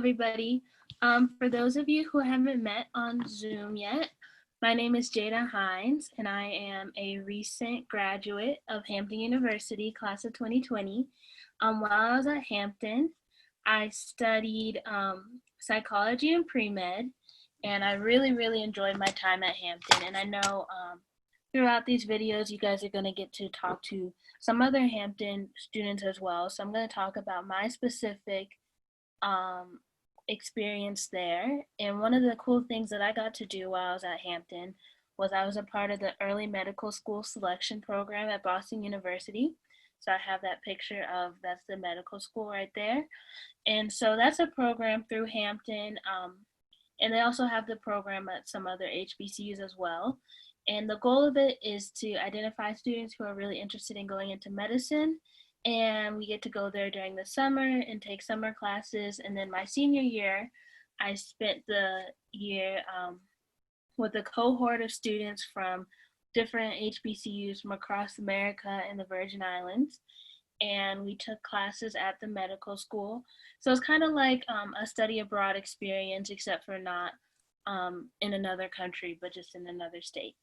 everybody. For those of you who haven't met on Zoom yet, my name is Jada Hines, and I am a recent graduate of Hampton University, class of 2020. While I was at Hampton, I studied psychology and pre-med, and I really enjoyed my time at Hampton. And I know throughout these videos, you guys are going to get to talk to some other Hampton students as well. So I'm going to talk about my specific experience there. And one of the cool things that I got to do while I was at Hampton was I was a part of the early medical school selection program at Boston University. So I have that picture of, that's the medical school right there. And so that's a program through Hampton. And they also have the program at some other HBCUs as well. And the goal of it is to identify students who are really interested in going into medicine, and we get to go there during the summer and take summer classes. And then my senior year, I spent the year with a cohort of students from different HBCUs from across America and the Virgin Islands, and we took classes at the medical school. So it's kind of like a study abroad experience, except for not in another country, but just in another state.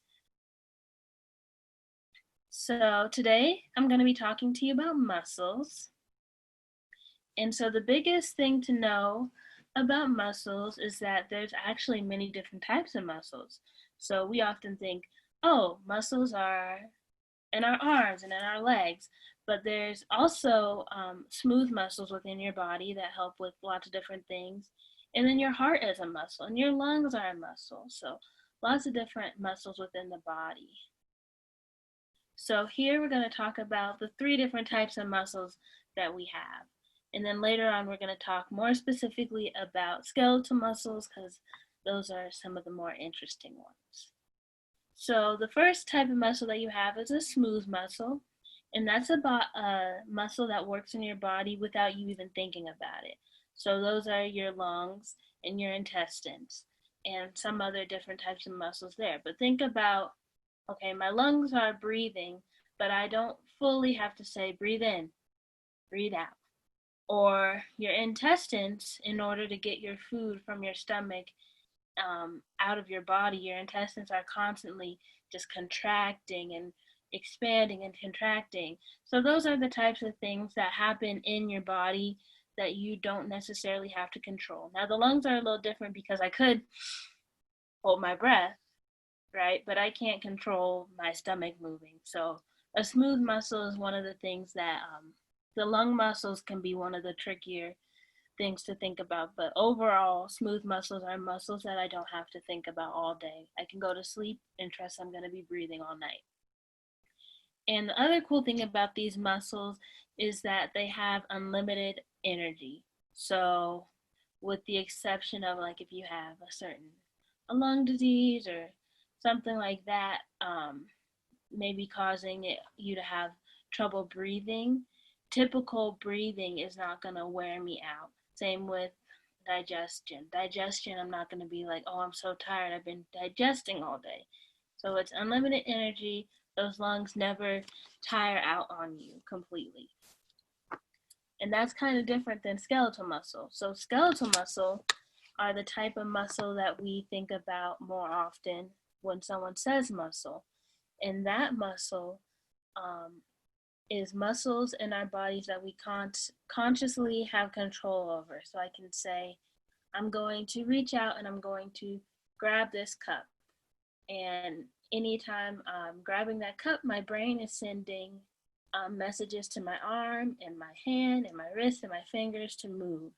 So today I'm going to be talking to you about muscles. And so the biggest thing to know about muscles is that there's actually many different types of muscles. So we often think, oh, muscles are in our arms and in our legs, but there's also smooth muscles within your body that help with lots of different things. And then your heart is a muscle and your lungs are a muscle. So lots of different muscles within the body. So here we're going to talk about the 3 different types of muscles that we have. And then later on, we're going to talk more specifically about skeletal muscles, because those are some of the more interesting ones. So the first type of muscle that you have is a smooth muscle. And that's about a muscle that works in your body without you even thinking about it. So those are your lungs and your intestines and some other different types of muscles there. But think about, okay, my lungs are breathing, but I don't fully have to say breathe in, breathe out. Or your intestines, in order to get your food from your stomach out of your body, your intestines are constantly just contracting and expanding and contracting. So those are the types of things that happen in your body that you don't necessarily have to control. Now the lungs are a little different because I could hold my breath, right? But I can't control my stomach moving. So a smooth muscle is one of the things that the lung muscles can be one of the trickier things to think about. But overall, smooth muscles are muscles that I don't have to think about all day. I can go to sleep and trust I'm going to be breathing all night. And the other cool thing about these muscles is that they have unlimited energy. So with the exception of, like, if you have a lung disease or something like that, maybe causing you to have trouble breathing, typical breathing is not going to wear me out. Same with digestion. I'm not going to be like, oh, I'm so tired, I've been digesting all day. So it's unlimited energy. Those lungs never tire out on you completely. And that's kind of different than skeletal muscle. So skeletal muscle are the type of muscle that we think about more often when someone says muscle. And that muscle is muscles in our bodies that we consciously have control over. So I can say, I'm going to reach out and I'm going to grab this cup. And anytime I'm grabbing that cup, my brain is sending messages to my arm and my hand and my wrist and my fingers to move.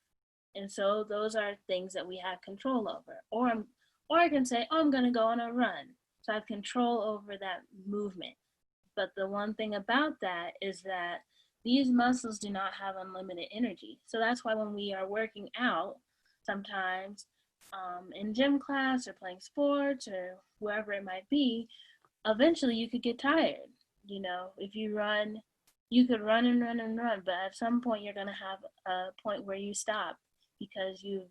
And so those are things that we have control over. Or I can say, oh, I'm going to go on a run. So I have control over that movement. But the one thing about that is that these muscles do not have unlimited energy. So that's why when we are working out, sometimes in gym class or playing sports or wherever it might be, eventually you could get tired. You know, if you run, you could run and run and run, but at some point you're going to have a point where you stop because you've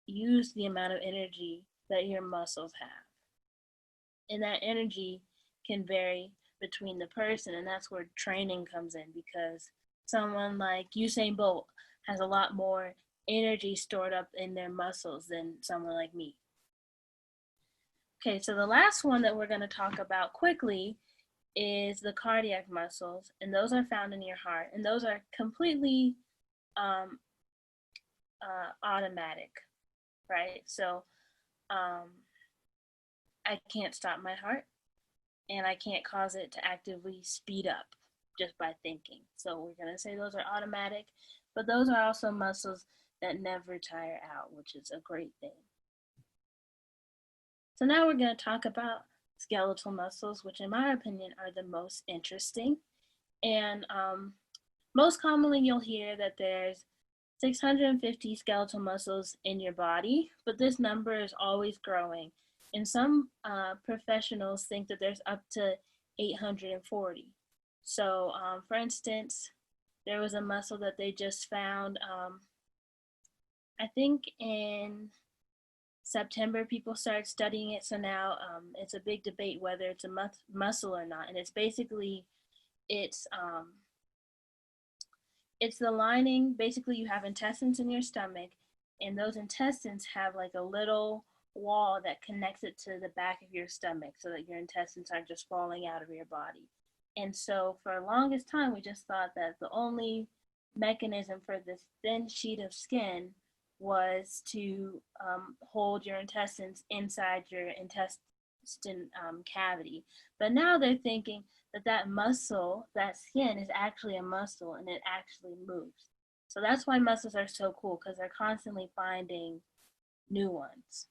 used the amount of energy that your muscles have. And that energy can vary between the person, and that's where training comes in, because someone like Usain Bolt has a lot more energy stored up in their muscles than someone like me. Okay, so the last one that we're going to talk about quickly is the cardiac muscles, and those are found in your heart, and those are completely um, automatic, right? So I can't stop my heart, and I can't cause it to actively speed up just by thinking. So we're going to say those are automatic, but those are also muscles that never tire out, which is a great thing. So now we're going to talk about skeletal muscles, which in my opinion are the most interesting. And most commonly you'll hear that there's 650 skeletal muscles in your body, but this number is always growing. And some professionals think that there's up to 840. So for instance, there was a muscle that they just found, I think in September, people started studying it. So now it's a big debate whether it's a muscle or not. And it's basically, it's the lining. Basically, you have intestines in your stomach, and those intestines have like a little wall that connects it to the back of your stomach so that your intestines aren't just falling out of your body. And so for the longest time, we just thought that the only mechanism for this thin sheet of skin was to hold your intestines inside your intestine cavity. But now they're thinking that that muscle, that skin is actually a muscle and it actually moves. So that's why muscles are so cool, because they're constantly finding new ones.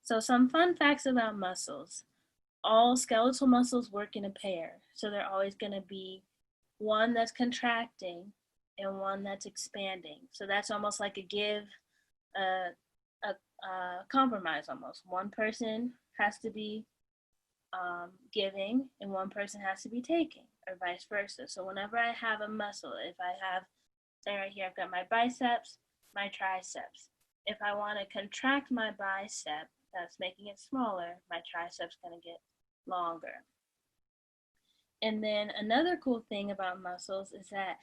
So some fun facts about muscles. All skeletal muscles work in a pair. So they're always going to be one that's contracting and one that's expanding. So that's almost like a give, a compromise almost. One person has to be giving and one person has to be taking, or vice versa. So whenever I have a muscle, if I have, say right here, I've got my biceps, my triceps. If I want to contract my bicep, that's making it smaller, my tricep's going to get longer. And then another cool thing about muscles is that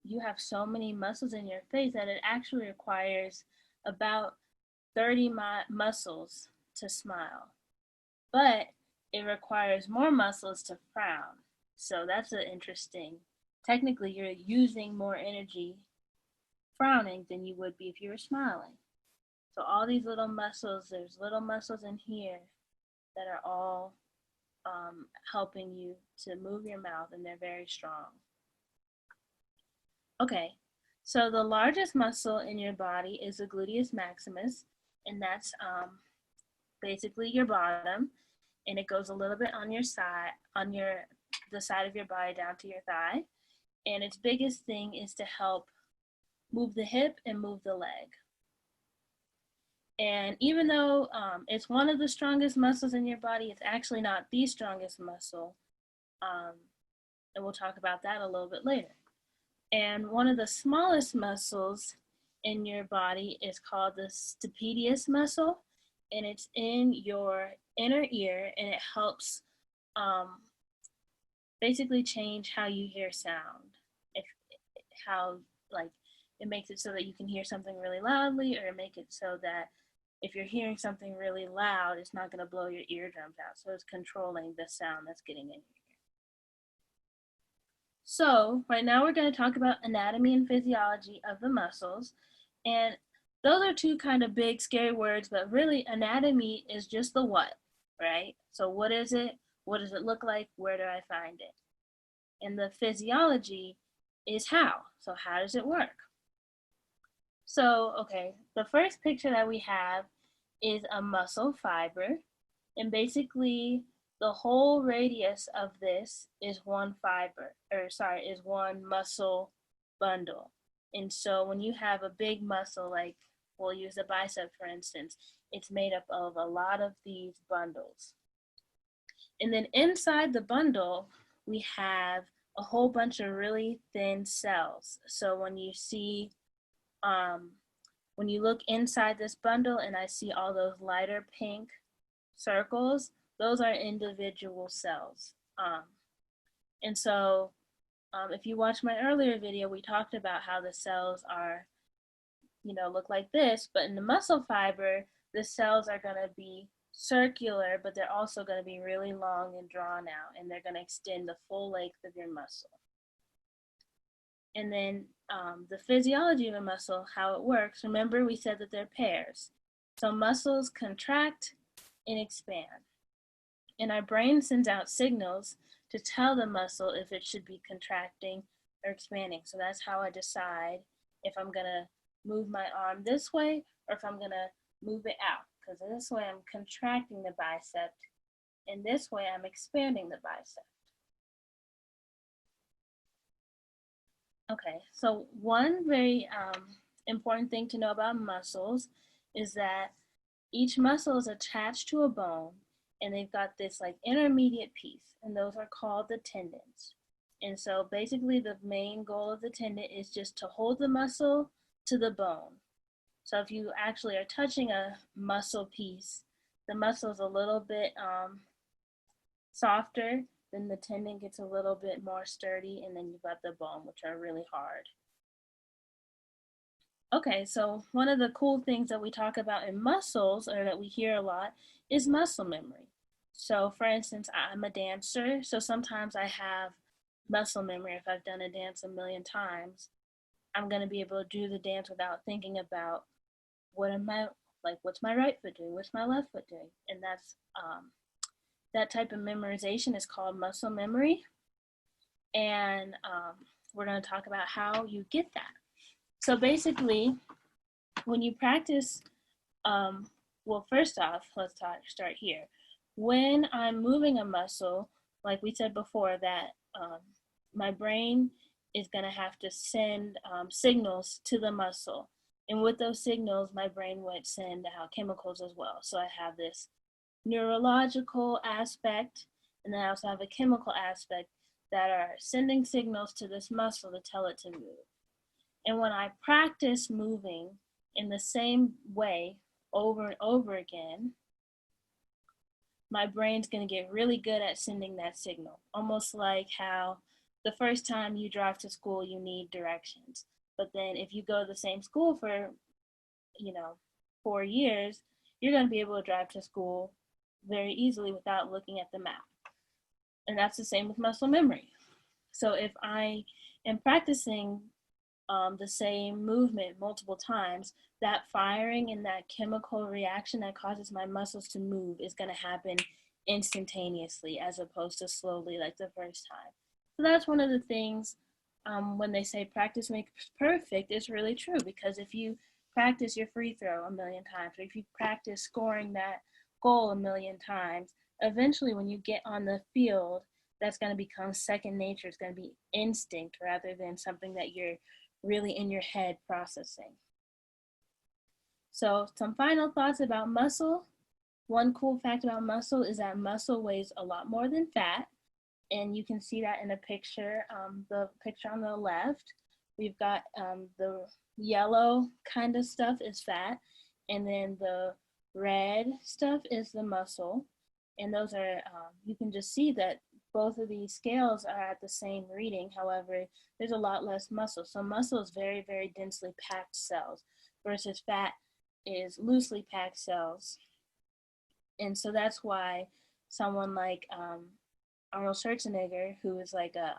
you have so many muscles in your face that it actually requires about 30 muscles to smile. But it requires more muscles to frown. So that's an interesting, technically you're using more energy frowning than you would be if you were smiling. So all these little muscles, there's little muscles in here that are all helping you to move your mouth, and they're very strong. Okay, so the largest muscle in your body is the gluteus maximus, and that's basically your bottom, and it goes a little bit on your side, on the side of your body down to your thigh. And its biggest thing is to help move the hip and move the leg. And even though it's one of the strongest muscles in your body, it's actually not the strongest muscle. And we'll talk about that a little bit later. And one of the smallest muscles in your body is called the stapedius muscle, and it's in your inner ear, and it helps basically change how you hear sound. It makes it so that you can hear something really loudly, or make it so that if you're hearing something really loud, it's not going to blow your eardrums out. So it's controlling the sound that's getting in your ear. So right now we're going to talk about anatomy and physiology of the muscles. And those are two kind of big, scary words, but really anatomy is just the what, right? So what is it? What does it look like? Where do I find it? And the physiology is how. So how does it work? So, okay, the first picture that we have is a muscle fiber. And basically, the whole radius of this is one muscle bundle. And so when you have a big muscle, like we'll use the bicep for instance, it's made up of a lot of these bundles. And then inside the bundle, we have a whole bunch of really thin cells. So when you see, when you look inside this bundle and I see all those lighter pink circles, those are individual cells. And so if you watch my earlier video, we talked about how the cells are look like this, but in the muscle fiber, the cells are going to be circular, but they're also going to be really long and drawn out, and they're going to extend the full length of your muscle. And then the physiology of a muscle, how it works. Remember, we said that they're pairs. So muscles contract and expand. And our brain sends out signals to tell the muscle if it should be contracting or expanding. So that's how I decide if I'm going to move my arm this way or if I'm going to move it out. Because this way I'm contracting the bicep, and this way I'm expanding the bicep. Okay, so one very important thing to know about muscles is that each muscle is attached to a bone, and they've got this like intermediate piece, and those are called the tendons. And so basically the main goal of the tendon is just to hold the muscle to the bone. So if you actually are touching a muscle piece, the muscle is a little bit softer, then the tendon gets a little bit more sturdy, and then you've got the bone, which are really hard. Okay, so one of the cool things that we talk about in muscles, or that we hear a lot, is muscle memory. So for instance, I'm a dancer, so sometimes I have muscle memory. If I've done a dance a million times, I'm going to be able to do the dance without thinking about what's my right foot doing, what's my left foot doing, and that type of memorization is called muscle memory, and we're going to talk about how you get that. So basically, when you practice, well, first off, let's start here. When I'm moving a muscle, like we said before, that my brain is going to have to send signals to the muscle. And with those signals, my brain would send out chemicals as well. So I have this neurological aspect, and then I also have a chemical aspect that are sending signals to this muscle to tell it to move. And when I practice moving in the same way over and over again, my brain's going to get really good at sending that signal. Almost like how the first time you drive to school, you need directions. But then if you go to the same school for, 4 years, you're going to be able to drive to school very easily without looking at the map. And that's the same with muscle memory. So if I am practicing the same movement multiple times, that firing and that chemical reaction that causes my muscles to move is going to happen instantaneously as opposed to slowly like the first time. So that's one of the things when they say practice makes perfect, it's really true, because if you practice your free throw a million times, or if you practice scoring that goal a million times, eventually when you get on the field, that's going to become second nature. It's going to be instinct rather than something that you're really in your head processing. So some final thoughts about muscle. One cool fact about muscle is that muscle weighs a lot more than fat. And you can see that in a picture, the picture on the left. We've got the yellow kind of stuff is fat, and then the red stuff is the muscle. And those are, you can just see that both of these scales are at the same reading. However, there's a lot less muscle. So muscle is very, very densely packed cells, versus fat is loosely packed cells. And so that's why someone like Arnold Schwarzenegger, who is like a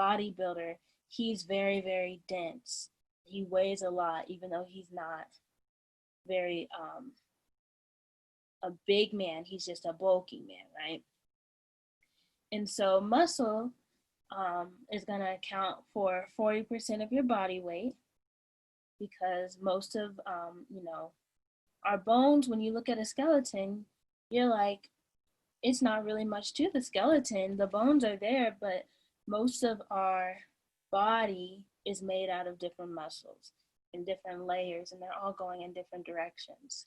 bodybuilder, he's very, very dense. He weighs a lot, even though he's not very a big man. He's just a bulky man, right? And so muscle is going to account for 40% of your body weight, because most of, our bones, when you look at a skeleton, you're like, it's not really much to the skeleton. The bones are there, but most of our body is made out of different muscles in different layers, and they're all going in different directions.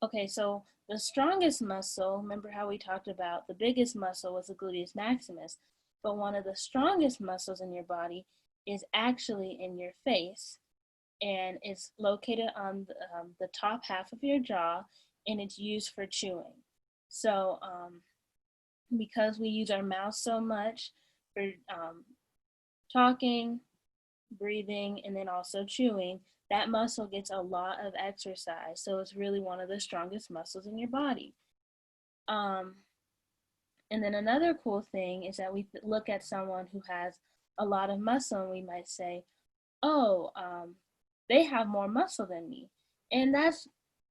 Okay, so the strongest muscle, remember how we talked about the biggest muscle was the gluteus maximus, but one of the strongest muscles in your body is actually in your face, and it's located on the top half of your jaw, and it's used for chewing. So because we use our mouth so much for talking, breathing, and then also chewing, that muscle gets a lot of exercise. So it's really one of the strongest muscles in your body. Um, and then another cool thing is that we look at someone who has a lot of muscle and we might say, oh, they have more muscle than me. And that's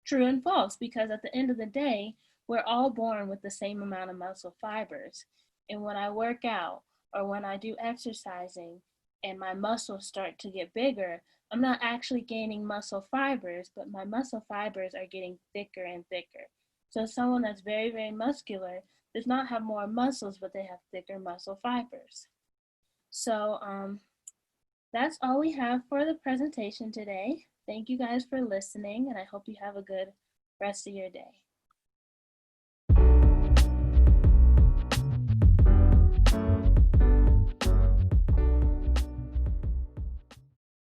true and false because at the end of the day, we're all born with the same amount of muscle fibers. And when I work out or when I do exercising and my muscles start to get bigger, I'm not actually gaining muscle fibers, but my muscle fibers are getting thicker and thicker. So someone that's very, very muscular does not have more muscles, but they have thicker muscle fibers. So that's all we have for the presentation today. Thank you guys for listening, and I hope you have a good rest of your day.